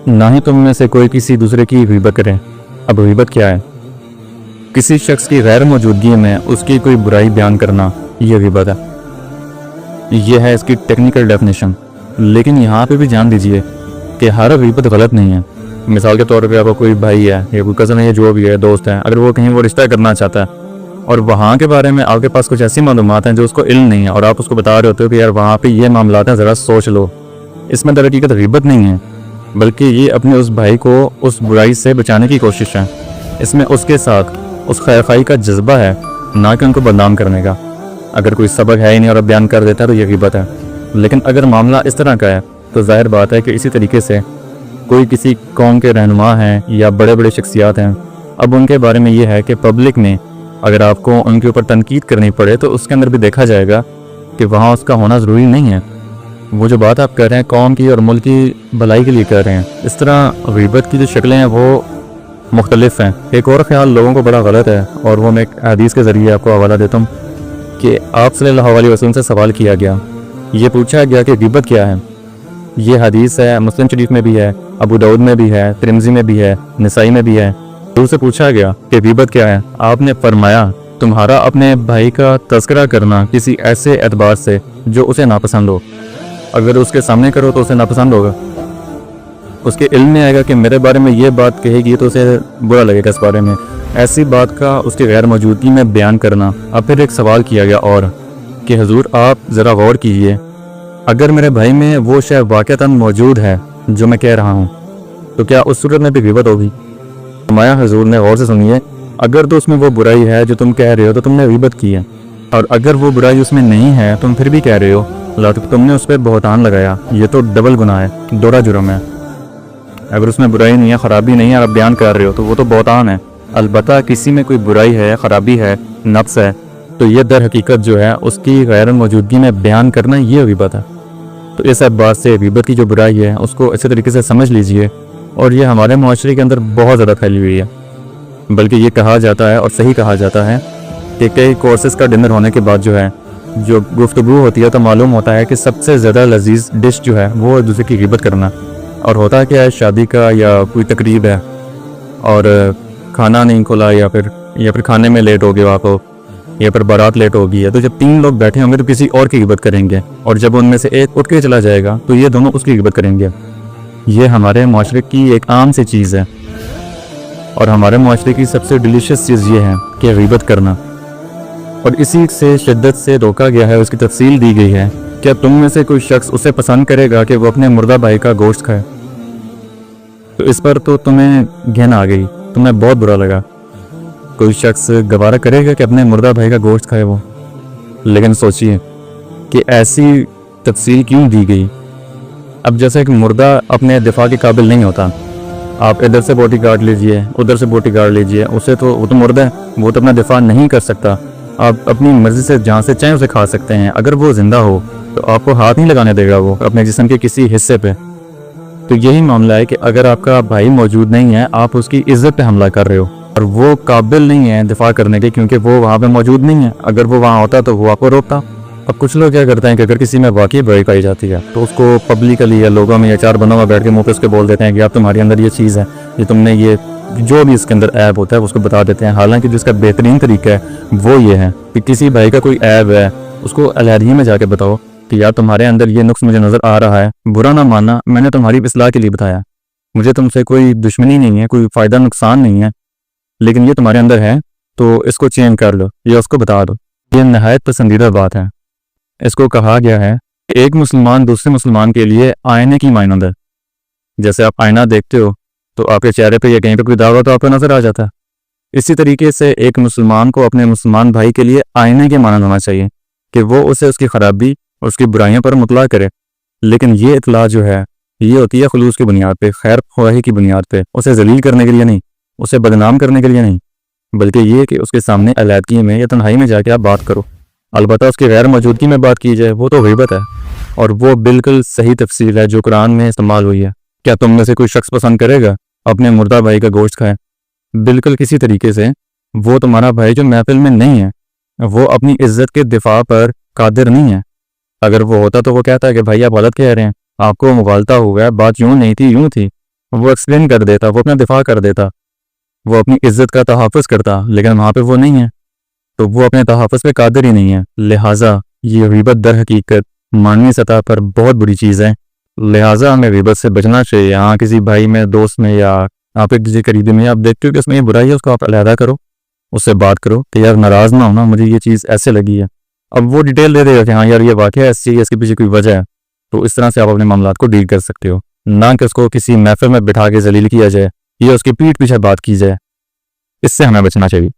نہ ہی تم میں سے کوئی کسی دوسرے کی غیبت کرے۔ اب غیبت کیا ہے؟ کسی شخص کی غیر موجودگی میں اس کی کوئی برائی بیان کرنا، یہ غیبت ہے۔ یہ ہے اس کی ٹیکنیکل ڈیفینیشن۔ لیکن یہاں پہ بھی جان دیجئے کہ ہر غیبت غلط نہیں ہے۔ مثال کے طور پہ آپ کو کوئی بھائی ہے یا کوئی کزن ہے یا جو بھی ہے، دوست ہے، اگر وہ کہیں وہ رشتہ کرنا چاہتا ہے اور وہاں کے بارے میں آپ کے پاس کچھ ایسی معلومات ہیں جو اس کو علم نہیں ہے، اور آپ اس کو بتا رہے ہوتے ہو کہ یار وہاں پہ یہ معاملات ہیں، ذرا سوچ لو، اس میں در حقیقت غیبت نہیں ہے، بلکہ یہ اپنے اس بھائی کو اس برائی سے بچانے کی کوشش ہے۔ اس میں اس کے ساتھ اس خیر خواہی کا جذبہ ہے، نہ کہ ان کو بدنام کرنے کا۔ اگر کوئی سبق ہے ہی نہیں اور اب بیان کر دیتا ہے تو یہ غیبت ہے۔ لیکن اگر معاملہ اس طرح کا ہے تو ظاہر بات ہے کہ اسی طریقے سے کوئی کسی قوم کے رہنما ہیں یا بڑے بڑے شخصیات ہیں، اب ان کے بارے میں یہ ہے کہ پبلک میں اگر آپ کو ان کے اوپر تنقید کرنی پڑے تو اس کے اندر بھی دیکھا جائے گا کہ وہاں اس کا ہونا ضروری نہیں ہے۔ وہ جو بات آپ کر رہے ہیں قوم کی اور ملک کی بھلائی کے لیے کر رہے ہیں۔ اس طرح غیبت کی جو شکلیں ہیں وہ مختلف ہیں۔ ایک اور خیال لوگوں کو بڑا غلط ہے، اور وہ میں ایک حدیث کے ذریعے آپ کو حوالہ دیتا ہوں کہ آپ صلی اللہ علیہ وسلم سے سوال کیا گیا، یہ پوچھا گیا کہ غیبت کیا ہے۔ یہ حدیث ہے، مسلم شریف میں بھی ہے، ابو داؤد میں بھی ہے، ترمذی میں بھی ہے، نسائی میں بھی ہے۔ حضور سے پوچھا گیا کہ غیبت کیا ہے، آپ نے فرمایا تمہارا اپنے بھائی کا تذکرہ کرنا کسی ایسے اعتبار سے جو اسے ناپسند ہو۔ اگر اس کے سامنے کرو تو اسے ناپسند ہوگا، اس کے علم میں آئے گا کہ میرے بارے میں یہ بات کہے گی تو اسے برا لگے گا اس بارے میں۔ ایسی بات کا اس کی غیر موجودگی میں بیان کرنا۔ اب پھر ایک سوال کیا گیا اور کہ حضور آپ ذرا غور کیجئے، اگر میرے بھائی میں وہ شے واقعتاً موجود ہے جو میں کہہ رہا ہوں تو کیا اس صورت میں بھی غیبت ہوگی؟ فرمایا حضور نے غور سے سنیے، اگر تو اس میں وہ برائی ہے جو تم کہہ رہے ہو تو تم نے غیبت کی ہے، اور اگر وہ برائی اس میں نہیں ہے تم پھر بھی کہہ رہے ہو تم نے اس پہ بہتان لگایا، یہ تو ڈبل گناہ ہے، دوہرا جرم ہے۔ اگر اس میں برائی نہیں ہے، خرابی نہیں ہے اور آپ بیان کر رہے ہو تو وہ تو بہتان ہے۔ البتہ کسی میں کوئی برائی ہے، خرابی ہے، نقص ہے، تو یہ در حقیقت جو ہے اس کی غیر موجودگی میں بیان کرنا یہ غیبت ہے۔ تو اس اعتبار سے غیبت کی جو برائی ہے اس کو اچھے طریقے سے سمجھ لیجئے، اور یہ ہمارے معاشرے کے اندر بہت زیادہ پھیلی ہوئی ہے۔ بلکہ یہ کہا جاتا ہے اور صحیح کہا جاتا ہے کہ کئی کورسز کا ڈنر ہونے کے بعد جو ہے جو گفتگو ہوتی ہے تو معلوم ہوتا ہے کہ سب سے زیادہ لذیذ ڈش جو ہے وہ دوسرے کی غیبت کرنا۔ اور ہوتا کیا ہے، شادی کا یا کوئی تقریب ہے اور کھانا نہیں کھلا یا پھر کھانے میں لیٹ ہو گیا آپ کو، یا پھر بارات لیٹ ہو گئی ہے، تو جب تین لوگ بیٹھے ہوں گے تو کسی اور کی غیبت کریں گے، اور جب ان میں سے ایک اٹھ کے چلا جائے گا تو یہ دونوں اس کی غیبت کریں گے۔ یہ ہمارے معاشرے کی ایک عام سی چیز ہے، اور ہمارے معاشرے کی سب سے ڈیلیشیس چیز یہ ہے کہ غیبت کرنا، اور اسی سے شدت سے روکا گیا ہے، اس کی تفصیل دی گئی ہے۔ کیا تم میں سے کوئی شخص اسے پسند کرے گا کہ وہ اپنے مردہ بھائی کا گوشت کھائے؟ تو اس پر تو تمہیں گھن آ گئی، تمہیں بہت برا لگا۔ کوئی شخص گوارا کرے گا کہ اپنے مردہ بھائی کا گوشت کھائے وہ؟ لیکن سوچئے کہ ایسی تفصیل کیوں دی گئی۔ اب جیسے کہ مردہ اپنے دفاع کے قابل نہیں ہوتا، آپ ادھر سے بوٹی کاٹ لیجئے، ادھر سے بوٹی کاٹ لیجئے، وہ تو مردہ ہے، وہ تو اپنا دفاع نہیں کر سکتا۔ آپ اپنی مرضی سے جہاں سے چاہیں اسے کھا سکتے ہیں، اگر وہ زندہ ہو تو آپ کو ہاتھ نہیں لگانے دے گا وہ اپنے جسم کے کسی حصے پہ۔ تو یہی معاملہ ہے کہ اگر آپ کا بھائی موجود نہیں ہے، آپ اس کی عزت پہ حملہ کر رہے ہو، اور وہ قابل نہیں ہے دفاع کرنے کے کیونکہ وہ وہاں پہ موجود نہیں ہے۔ اگر وہ وہاں ہوتا تو وہ آپ کو روکتا۔ اب کچھ لوگ کیا کرتے ہیں کہ اگر کسی میں واقعی برائی پائی جاتی ہے تو اس کو پبلکلی یا لوگوں میں یا چار بندوں میں بیٹھ کے منہ پہ اس کے بول دیتے ہیں کہ آپ تمہارے اندر یہ چیز ہے، یہ تم نے یہ جو بھی اس کے اندر عیب ہوتا ہے اس کو بتا دیتے ہیں۔ حالانکہ جس کا بہترین طریقہ ہے وہ یہ ہے کہ کسی بھائی کا کوئی عیب ہے اس کو علیحدگی میں جا کے بتاؤ کہ یار تمہارے اندر یہ نقص مجھے نظر آ رہا ہے، برا نہ ماننا، میں نے تمہاری اصلاح کے لیے بتایا، مجھے تم سے کوئی دشمنی نہیں ہے، کوئی فائدہ نقصان نہیں ہے، لیکن یہ تمہارے اندر ہے تو اس کو چینج کر لو یا اس کو بتا دو۔ یہ نہایت پسندیدہ بات ہے۔ اس کو کہا گیا ہے کہ ایک مسلمان دوسرے مسلمان کے لیے آئینے کی مانند ہے۔ جیسے آپ آئینہ دیکھتے ہو تو آپ کے چہرے پہ یا کہیں پہ کوئی داغ تو آپ کو نظر آ جاتا ہے، اسی طریقے سے ایک مسلمان کو اپنے مسلمان بھائی کے لیے آئینے کے مانند ہونا چاہیے کہ وہ اسے اس کی خرابی اور اس کی برائیوں پر مطلع کرے۔ لیکن یہ اطلاع جو ہے یہ ہوتی ہے خلوص کی بنیاد پہ، خیر خواہی کی بنیاد پہ، اسے ذلیل کرنے کے لیے نہیں، اسے بدنام کرنے کے لیے نہیں، بلکہ یہ کہ اس کے سامنے علیحدگی میں یا تنہائی میں جا کے آپ بات کرو۔ البتہ اس کی غیر موجودگی میں بات کی جائے وہ تو غیبت ہے، اور وہ بالکل صحیح تفصیل ہے جو قرآن میں استعمال ہوئی ہے۔ کیا تم میں سے کوئی شخص پسند کرے گا اپنے مردہ بھائی کا گوشت کھائے؟ بالکل کسی طریقے سے وہ تمہارا بھائی جو محفل میں نہیں ہے، وہ اپنی عزت کے دفاع پر قادر نہیں ہے۔ اگر وہ ہوتا تو وہ کہتا ہے کہ بھائی آپ غلط کہہ رہے ہیں، آپ کو مغالطہ ہوا ہے، بات یوں نہیں تھی یوں تھی، وہ ایکسپلین کر دیتا, وہ اپنا دفاع کر دیتا, وہ اپنی عزت کا تحفظ کرتا, لیکن وہاں پہ وہ نہیں ہے, تو وہ اپنے تحفظ پہ قادر ہی نہیں ہے. لہٰذا یہ غیبت در حقیقت معنوی سطح پر بہت بری چیز ہے. لہٰذا ہمیں غیبت سے بچنا چاہیے. ہاں کسی بھائی میں, دوست میں, یا آپ کے کسی قریبی میں آپ دیکھتے ہو کہ اس میں یہ برائی ہے, اس کو آپ علیحدہ کرو, اس سے بات کرو کہ یار ناراض نہ ہونا, مجھے یہ چیز ایسے لگی ہے. اب وہ ڈیٹیل دے دے گا کہ ہاں یار یہ واقعہ ایسی ہے, اس کے پیچھے کوئی وجہ ہے, تو اس طرح سے آپ اپنے معاملات کو ڈیل کر سکتے ہو. نہ کہ اس کو کسی محفل میں بٹھا کے ذلیل کیا جائے یا اس کی پیٹھ پیچھے بات کی جائے. اس سے ہمیں بچنا چاہیے.